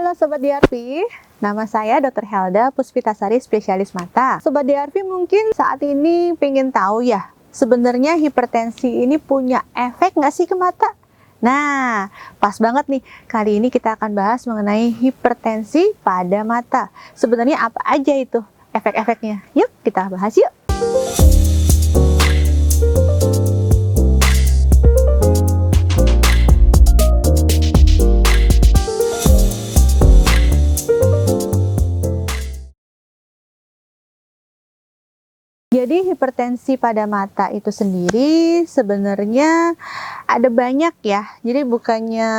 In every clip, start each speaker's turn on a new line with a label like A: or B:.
A: Halo Sobat DRV, nama saya Dr. Helda Puspitasari, spesialis mata. Sobat DRV mungkin saat ini pengen tahu ya, sebenarnya hipertensi ini punya efek nggak sih ke mata? Nah, pas banget nih, kali ini kita akan bahas mengenai hipertensi pada mata. Sebenarnya apa aja itu efek-efeknya? Yuk kita bahas yuk! Jadi hipertensi pada mata itu sendiri sebenarnya ada banyak ya. Jadi bukannya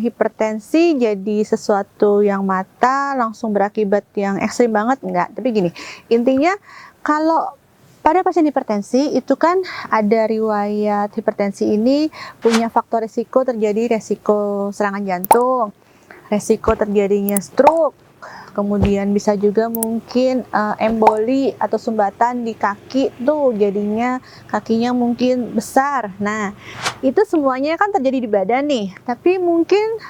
A: hipertensi jadi sesuatu yang mata langsung berakibat yang ekstrim banget, enggak. Tapi gini, intinya kalau pada pasien hipertensi itu kan ada riwayat hipertensi ini punya faktor risiko terjadi resiko serangan jantung, resiko terjadinya stroke, kemudian bisa juga mungkin emboli atau sumbatan di kaki tuh jadinya kakinya mungkin besar. Nah, itu semuanya kan terjadi di badan nih. Tapi mungkin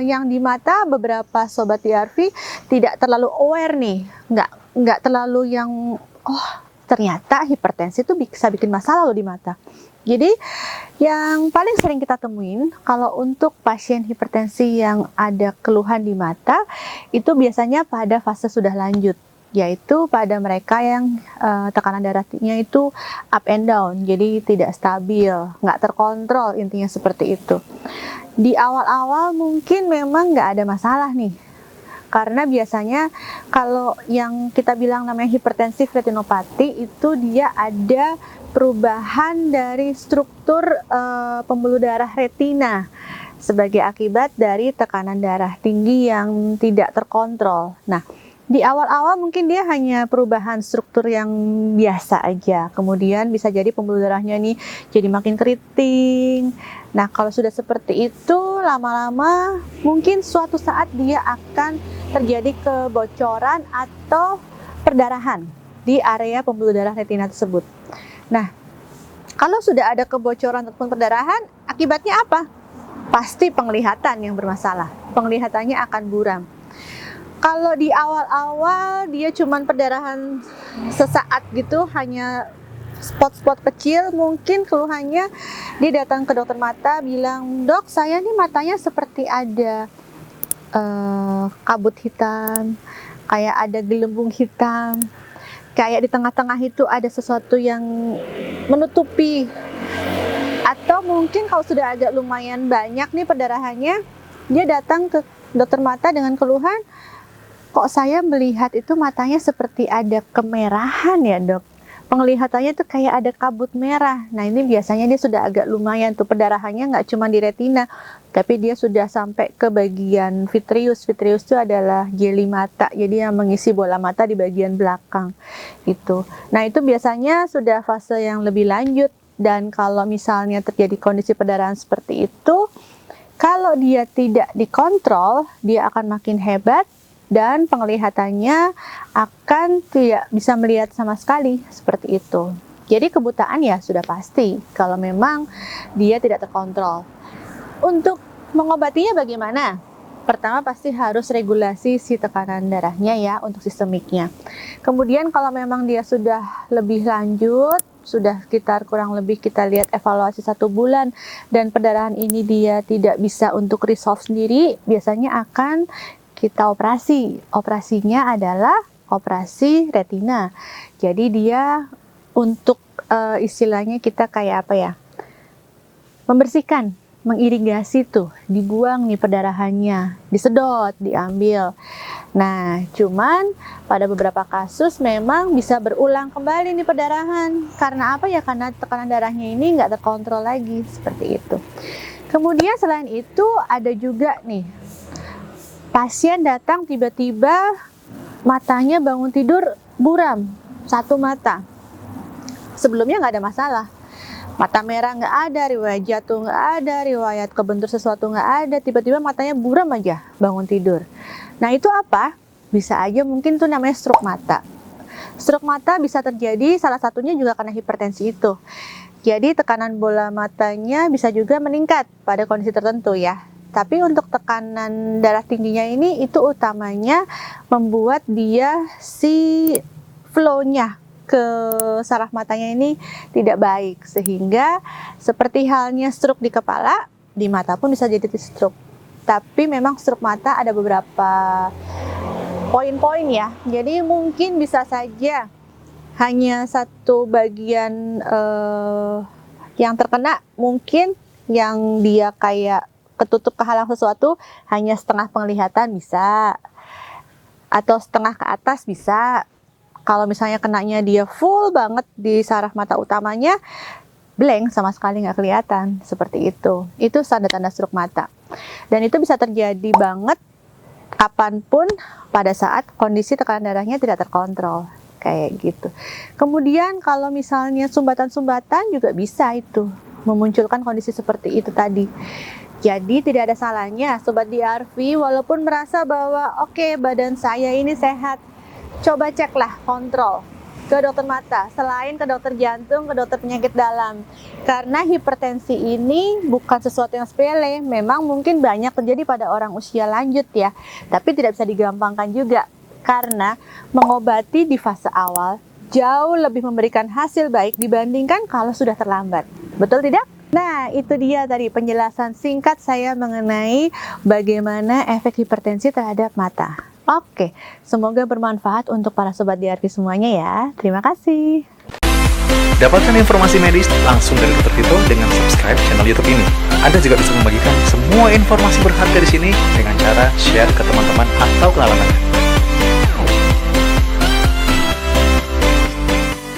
A: yang di mata beberapa sobat DRV tidak terlalu aware nih. Nggak terlalu yang ternyata hipertensi itu bisa bikin masalah loh di mata. Jadi yang paling sering kita temuin kalau untuk pasien hipertensi yang ada keluhan di mata itu biasanya pada fase sudah lanjut, yaitu pada mereka yang tekanan darahnya itu up and down, jadi tidak stabil, nggak terkontrol, intinya seperti itu. Di awal-awal mungkin memang nggak ada masalah nih, karena biasanya kalau yang kita bilang namanya hipertensif retinopati itu dia ada perubahan dari struktur pembuluh darah retina sebagai akibat dari tekanan darah tinggi yang tidak terkontrol. Nah, di awal-awal mungkin dia hanya perubahan struktur yang biasa aja. Kemudian bisa jadi pembuluh darahnya nih jadi makin keriting. Nah, kalau sudah seperti itu lama-lama mungkin suatu saat dia akan terjadi kebocoran atau perdarahan di area pembuluh darah retina tersebut. Nah, kalau sudah ada kebocoran ataupun perdarahan, akibatnya apa? Pasti penglihatan yang bermasalah. Penglihatannya akan buram. Kalau di awal-awal dia cuman perdarahan sesaat gitu, hanya spot-spot kecil, mungkin keluhannya dia datang ke dokter mata bilang, "Dok, saya nih matanya seperti ada kabut hitam, kayak ada gelembung hitam, kayak di tengah-tengah itu ada sesuatu yang menutupi." Atau mungkin kalau sudah agak lumayan banyak nih perdarahannya, dia datang ke dokter mata dengan keluhan, "Kok saya melihat itu matanya seperti ada kemerahan ya, Dok? Penglihatannya tuh kayak ada kabut merah." Nah, ini biasanya dia sudah agak lumayan tuh perdarahannya, nggak cuma di retina, tapi dia sudah sampai ke bagian vitreous. Vitreous itu adalah jeli mata, jadi yang mengisi bola mata di bagian belakang itu. Nah, itu biasanya sudah fase yang lebih lanjut, dan kalau misalnya terjadi kondisi perdarahan seperti itu, kalau dia tidak dikontrol, dia akan makin hebat dan penglihatannya akan tidak bisa melihat sama sekali, seperti itu. Jadi kebutaan ya sudah pasti kalau memang dia tidak terkontrol. Untuk mengobatinya bagaimana? Pertama pasti harus regulasi si tekanan darahnya ya untuk sistemiknya. Kemudian kalau memang dia sudah lebih lanjut, sudah sekitar kurang lebih kita lihat evaluasi 1 bulan dan perdarahan ini dia tidak bisa untuk resolve sendiri, biasanya akan kita operasi. Operasinya adalah operasi retina. Jadi dia untuk istilahnya kita kayak apa ya? Membersihkan, mengirigasi tuh, dibuang nih perdarahannya, disedot, diambil. Nah, cuman pada beberapa kasus memang bisa berulang kembali nih perdarahan. Karena apa ya? Karena tekanan darahnya ini nggak terkontrol lagi, seperti itu. Kemudian selain itu ada juga nih, pasien datang tiba-tiba matanya bangun tidur buram, satu mata. Sebelumnya nggak ada masalah. Mata merah nggak ada, riwayat jatuh nggak ada, riwayat kebentur sesuatu nggak ada, tiba-tiba matanya buram aja bangun tidur. Nah, itu apa? Bisa aja mungkin tuh namanya stroke mata. Stroke mata bisa terjadi salah satunya juga karena hipertensi itu. Jadi tekanan bola matanya bisa juga meningkat pada kondisi tertentu ya. Tapi untuk tekanan darah tingginya ini itu utamanya membuat dia si flow-nya ke saraf matanya ini tidak baik, sehingga seperti halnya stroke di kepala, di mata pun bisa jadi stroke. Tapi memang stroke mata ada beberapa poin-poin ya. Jadi mungkin bisa saja hanya satu bagian yang terkena, mungkin yang dia kayak ketutup kehalang sesuatu hanya setengah penglihatan bisa, atau setengah ke atas bisa. Kalau misalnya kenanya dia full banget di saraf mata utamanya, blank, sama sekali nggak kelihatan, seperti itu. Itu tanda-tanda stroke mata. Dan itu bisa terjadi banget kapanpun pada saat kondisi tekanan darahnya tidak terkontrol. Kayak gitu. Kemudian kalau misalnya sumbatan-sumbatan juga bisa itu memunculkan kondisi seperti itu tadi. Jadi tidak ada salahnya Sobat DRV, walaupun merasa bahwa oke, badan saya ini sehat, coba ceklah, kontrol ke dokter mata, selain ke dokter jantung, ke dokter penyakit dalam. Karena hipertensi ini bukan sesuatu yang sepele, memang mungkin banyak terjadi pada orang usia lanjut ya, tapi tidak bisa digampangkan juga. Karena mengobati di fase awal jauh lebih memberikan hasil baik dibandingkan kalau sudah terlambat. Betul tidak? Nah, itu dia tadi penjelasan singkat saya mengenai bagaimana efek hipertensi terhadap mata. Oke, semoga bermanfaat untuk para Sobat DRV semuanya ya. Terima kasih.
B: Dapatkan informasi medis langsung dari Dr. Tito dengan subscribe channel YouTube ini. Anda juga bisa membagikan semua informasi berharga di sini dengan cara share ke teman-teman atau kenalan Anda.